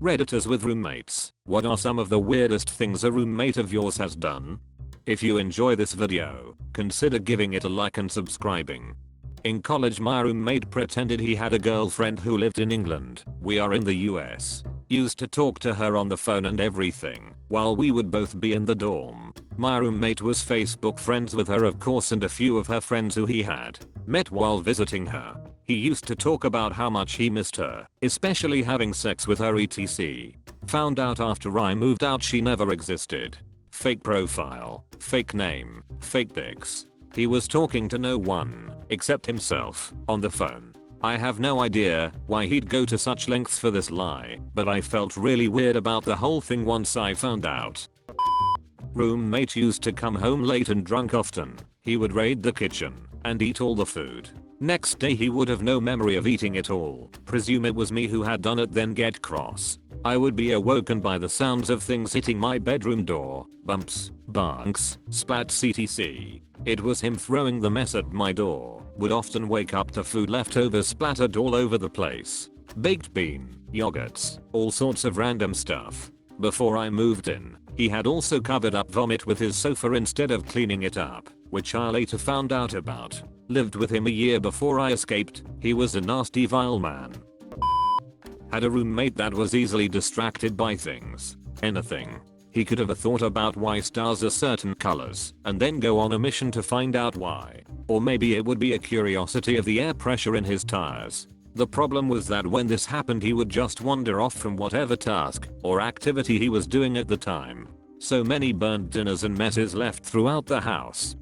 Redditors with roommates. What are some of the weirdest things a roommate of yours has done? If you enjoy this video, consider giving it a like and subscribing. In college my roommate pretended he had a girlfriend who lived in England. We are in the US. Used to talk to her on the phone and everything, while we would both be in the dorm. My roommate was Facebook friends with her of course and a few of her friends who he had met while visiting her. He used to talk about how much he missed her, especially having sex with her etc. Found out after I moved out she never existed. Fake profile, fake name, fake pics. He was talking to no one, except himself, on the phone. I have no idea why he'd go to such lengths for this lie, but I felt really weird about the whole thing once I found out. Roommate used to come home late and drunk often. He would raid the kitchen and eat all the food. Next day he would have no memory of eating it all. Presume it was me who had done it, then get cross. I would be awoken by the sounds of things hitting my bedroom door, bumps, barks, splats etc. It was him throwing the mess at my door. Would often wake up to food leftovers splattered all over the place. Baked bean, yogurts, all sorts of random stuff. Before I moved in, he had also covered up vomit with his sofa instead of cleaning it up, which I later found out about. Lived with him a year before I escaped. He was a nasty vile man. Had a roommate that was easily distracted by things. Anything. He could have a thought about why stars are certain colors and then go on a mission to find out why. Or maybe it would be a curiosity of the air pressure in his tires. The problem was that when this happened he would just wander off from whatever task or activity he was doing at the time. So many burnt dinners and messes left throughout the house.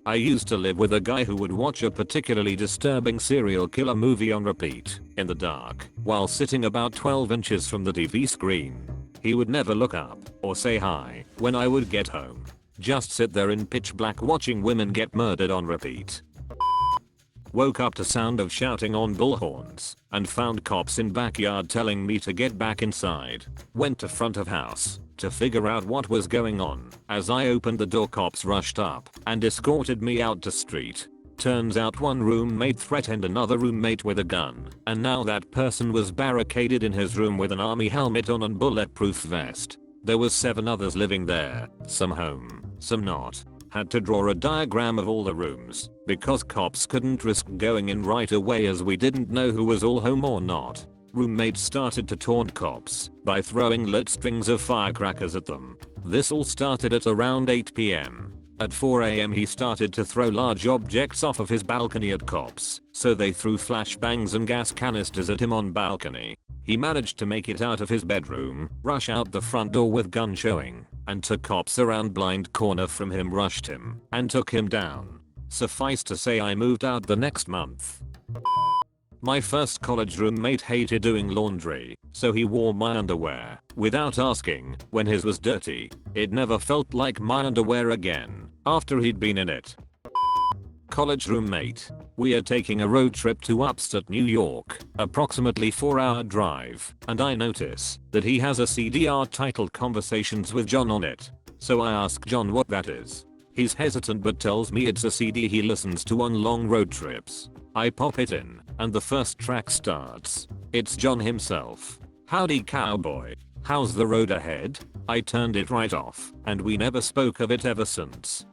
I used to live with a guy who would watch a particularly disturbing serial killer movie on repeat, in the dark, while sitting about 12 inches from the TV screen. He would never look up or say hi when I would get home. Just sit there in pitch black watching women get murdered on repeat. Woke up to sound of shouting on bullhorns and found cops in backyard telling me to get back inside. Went to front of house to figure out what was going on. As I opened the door cops rushed up and escorted me out to street. Turns out one roommate threatened another roommate with a gun, and now that person was barricaded in his room with an army helmet on and bulletproof vest. There was 7 others living there, some home, some not. Had to draw a diagram of all the rooms, because cops couldn't risk going in right away as we didn't know who was all home or not. Roommates started to taunt cops by throwing lit strings of firecrackers at them. This all started at around 8 PM. At 4 AM he started to throw large objects off of his balcony at cops, so they threw flashbangs and gas canisters at him on balcony. He managed to make it out of his bedroom, rush out the front door with gun showing, and took cops around blind corner from him, rushed him, and took him down. Suffice to say I moved out the next month. My first college roommate hated doing laundry, so he wore my underwear without asking when his was dirty. It never felt like my underwear again after he'd been in it. College roommate. We are taking a road trip to upstate New York, approximately 4-hour drive, and I notice that he has a CDR titled Conversations with John on it. So I ask John what that is. He's hesitant but tells me it's a CD he listens to on long road trips. I pop it in, and the first track starts. It's John himself. Howdy cowboy. How's the road ahead? I turned it right off, and we never spoke of it ever since.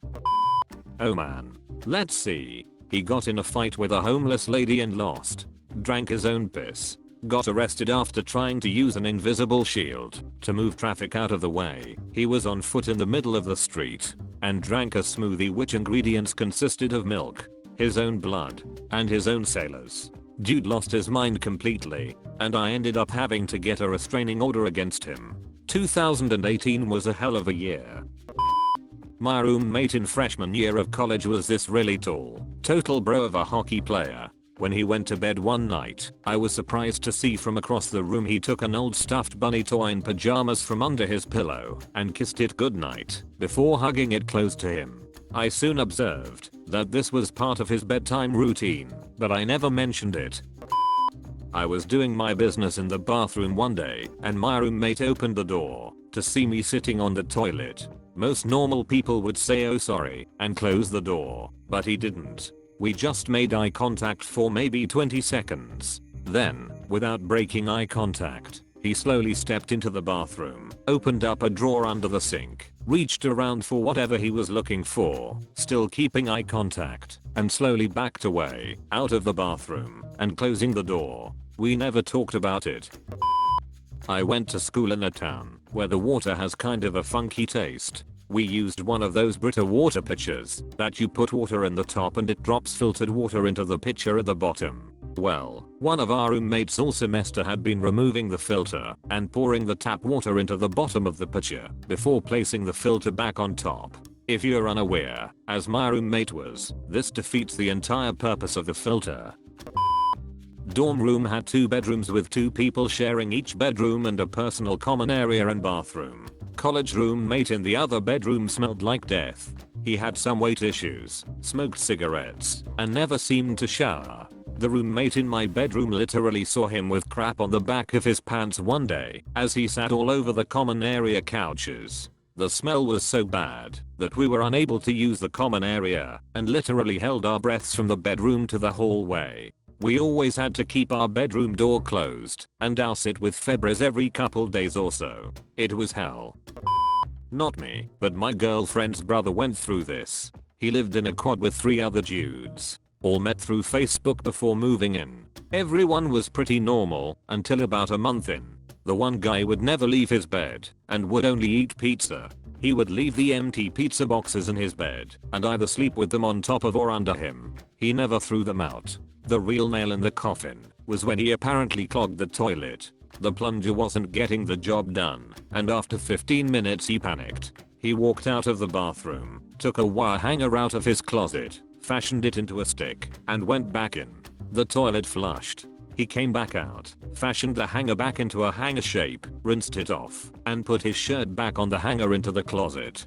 Oh man. Let's see. He got in a fight with a homeless lady and lost. Drank his own piss. Got arrested after trying to use an invisible shield to move traffic out of the way. He was on foot in the middle of the street and drank a smoothie which ingredients consisted of milk, his own blood, and his own sailors. Dude lost his mind completely, and I ended up having to get a restraining order against him. 2018 was a hell of a year. My roommate in freshman year of college was this really tall, total bro of a hockey player. When he went to bed one night, I was surprised to see from across the room he took an old stuffed bunny toy in pajamas from under his pillow and kissed it goodnight before hugging it close to him. I soon observed that this was part of his bedtime routine, but I never mentioned it. I was doing my business in the bathroom one day and my roommate opened the door to see me sitting on the toilet. Most normal people would say oh sorry and close the door, but he didn't. We just made eye contact for maybe 20 seconds. Then, without breaking eye contact, He slowly stepped into the bathroom, opened up a drawer under the sink, reached around for whatever he was looking for, still keeping eye contact, and slowly backed away, out of the bathroom, and closing the door. We never talked about it. I went to school in a town where the water has kind of a funky taste. We used one of those Brita water pitchers that you put water in the top and it drops filtered water into the pitcher at the bottom. Well, one of our roommates all semester had been removing the filter and pouring the tap water into the bottom of the pitcher before placing the filter back on top. If you're unaware, as my roommate was, this defeats the entire purpose of the filter. Dorm room had 2 bedrooms with 2 people sharing each bedroom and a personal common area and bathroom. College roommate in the other bedroom smelled like death. He had some weight issues, smoked cigarettes, and never seemed to shower. The roommate in my bedroom literally saw him with crap on the back of his pants one day as he sat all over the common area couches. The smell was so bad that we were unable to use the common area and literally held our breaths from the bedroom to the hallway. We always had to keep our bedroom door closed and douse it with Febreze every couple days or so. It was hell. Not me, but my girlfriend's brother went through this. He lived in a quad with 3 other dudes. All met through Facebook before moving in. Everyone was pretty normal until about a month in. The one guy would never leave his bed and would only eat pizza. He would leave the empty pizza boxes in his bed and either sleep with them on top of or under him. He never threw them out. The real nail in the coffin was when he apparently clogged the toilet. The plunger wasn't getting the job done, and after 15 minutes he panicked. He walked out of the bathroom, took a wire hanger out of his closet, fashioned it into a stick, and went back in. The toilet flushed. He came back out, fashioned the hanger back into a hanger shape, rinsed it off, and put his shirt back on the hanger into the closet.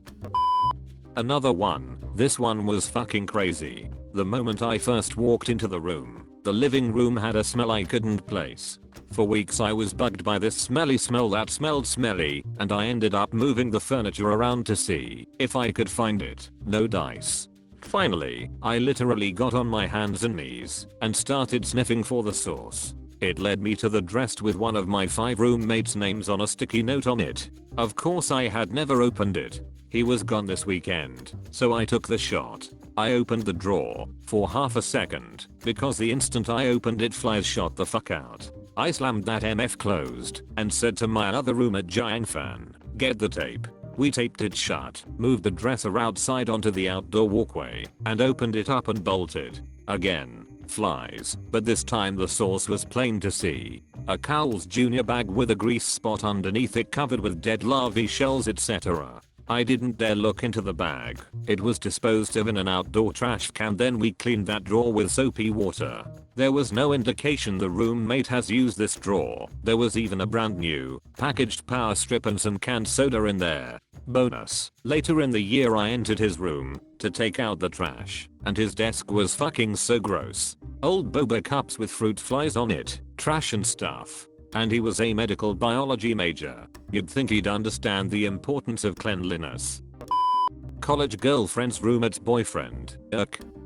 Another one. This one was fucking crazy. The moment I first walked into the room, the living room had a smell I couldn't place. For weeks I was bugged by this smelly smell that smelled smelly, and I ended up moving the furniture around to see if I could find it. No dice. Finally, I literally got on my hands and knees and started sniffing for the source. It led me to the dresser with one of my 5 roommates' names on a sticky note on it. Of course I had never opened it. He was gone this weekend, so I took the shot. I opened the drawer for half a second because the instant I opened it flies shot the fuck out. I slammed that MF closed and said to my other roommate Jiang Fan, "Get the tape." We taped it shut, moved the dresser outside onto the outdoor walkway, and opened it up and bolted. Again, flies, but this time the source was plain to see. A Cowles Jr. bag with a grease spot underneath it covered with dead larvae shells etc. I didn't dare look into the bag. It was disposed of in an outdoor trash can. Then we cleaned that drawer with soapy water. There was no indication the roommate has used this drawer. There was even a brand new, packaged power strip and some canned soda in there. Bonus. Later in the year I entered his room to take out the trash, and his desk was fucking so gross. Old boba cups with fruit flies on it, trash and stuff. And he was a medical biology major. You'd think he'd understand the importance of cleanliness. College girlfriend's roommate's boyfriend,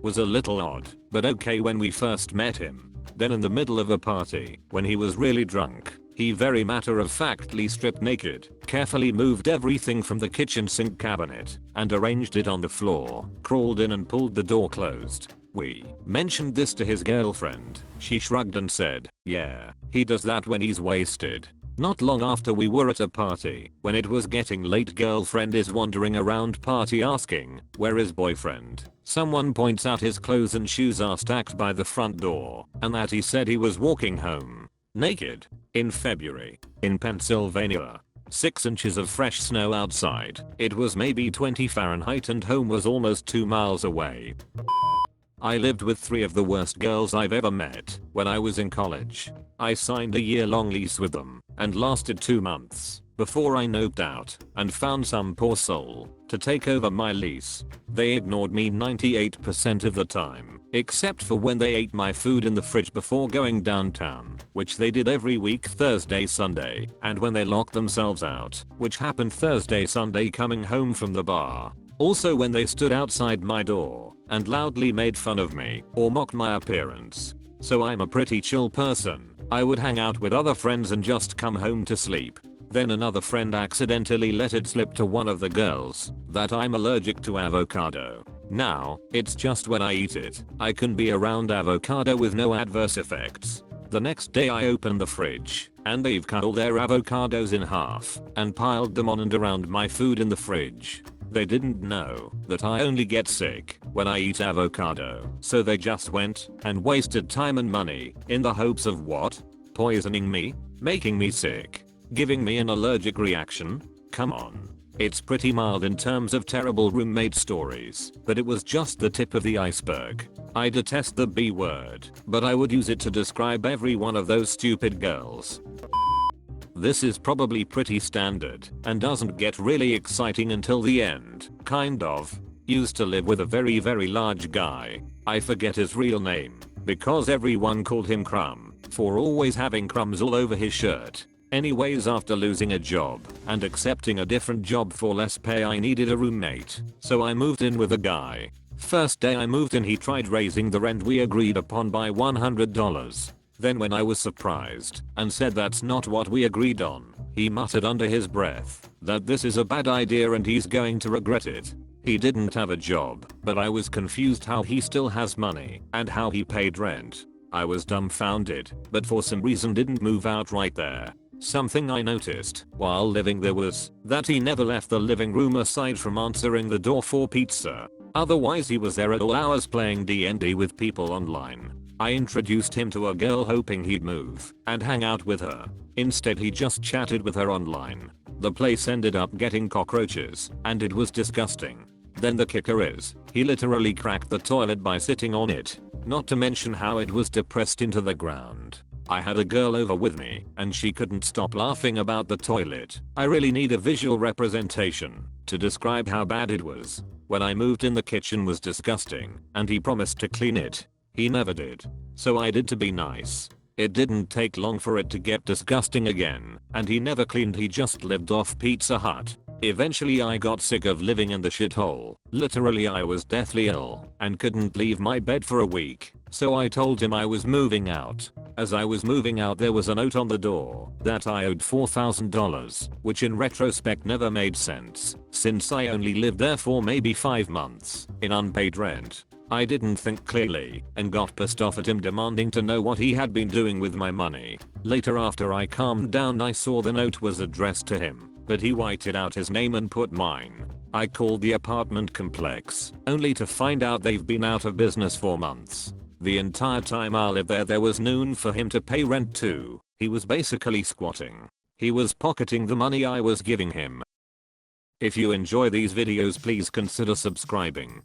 was a little odd, but okay when we first met him. Then in the middle of a party, when he was really drunk, he very matter-of-factly stripped naked, carefully moved everything from the kitchen sink cabinet, and arranged it on the floor, crawled in and pulled the door closed. We mentioned this to his girlfriend. She shrugged and said, "Yeah, he does that when he's wasted." Not long after we were at a party, when it was getting late, girlfriend is wandering around party asking, "Where is boyfriend?" Someone points out his clothes and shoes are stacked by the front door, and that he said he was walking home naked. In February, in Pennsylvania. 6 inches of fresh snow outside. It was maybe 20 Fahrenheit and home was almost 2 miles away. I lived with 3 of the worst girls I've ever met when I was in college. I signed a year-long lease with them and lasted 2 months before I noped out and found some poor soul to take over my lease. They ignored me 98% of the time, except for when they ate my food in the fridge before going downtown, which they did every week Thursday, Sunday, and when they locked themselves out, which happened Thursday, Sunday coming home from the bar. Also when they stood outside my door and loudly made fun of me or mocked my appearance. So I'm a pretty chill person. I would hang out with other friends and just come home to sleep. Then another friend accidentally let it slip to one of the girls that I'm allergic to avocado. Now, it's just when I eat it, I can be around avocado with no adverse effects. The next day I open the fridge, and they've cut all their avocados in half and piled them on and around my food in the fridge. They didn't know that I only get sick when I eat avocado, so they just went and wasted time and money in the hopes of what? Poisoning me? Making me sick? Giving me an allergic reaction? Come on. It's pretty mild in terms of terrible roommate stories, but it was just the tip of the iceberg. I detest the B word, but I would use it to describe every one of those stupid girls. This is probably pretty standard and doesn't get really exciting until the end, kind of. Used to live with a very large guy. I forget his real name because everyone called him Crumb for always having crumbs all over his shirt. Anyways, after losing a job and accepting a different job for less pay, I needed a roommate, so I moved in with a guy. First day I moved in, he tried raising the rent we agreed upon by $100. Then when I was surprised and said that's not what we agreed on, he muttered under his breath that this is a bad idea and he's going to regret it. He didn't have a job, but I was confused how he still has money and how he paid rent. I was dumbfounded, but for some reason didn't move out right there. Something I noticed while living there was that he never left the living room aside from answering the door for pizza. Otherwise he was there at all hours playing D&D with people online. I introduced him to a girl hoping he'd move and hang out with her. Instead he just chatted with her online. The place ended up getting cockroaches and it was disgusting. Then the kicker is, he literally cracked the toilet by sitting on it, not to mention how it was depressed into the ground. I had a girl over with me and she couldn't stop laughing about the toilet. I really need a visual representation to describe how bad it was. When I moved in, the kitchen was disgusting and he promised to clean it. He never did. So I did to be nice. It didn't take long for it to get disgusting again, and he never cleaned, he just lived off Pizza Hut. Eventually I got sick of living in the shithole. Literally I was deathly ill and couldn't leave my bed for a week. So I told him I was moving out. As I was moving out there was a note on the door that I owed $4,000, which in retrospect never made sense since I only lived there for maybe 5 months in unpaid rent. I didn't think clearly and got pissed off at him, demanding to know what he had been doing with my money. Later, after I calmed down, I saw the note was addressed to him, but he whited out his name and put mine. I called the apartment complex, only to find out they've been out of business for months. The entire time I lived there was noon for him to pay rent too. He was basically squatting. He was pocketing the money I was giving him. If you enjoy these videos, please consider subscribing.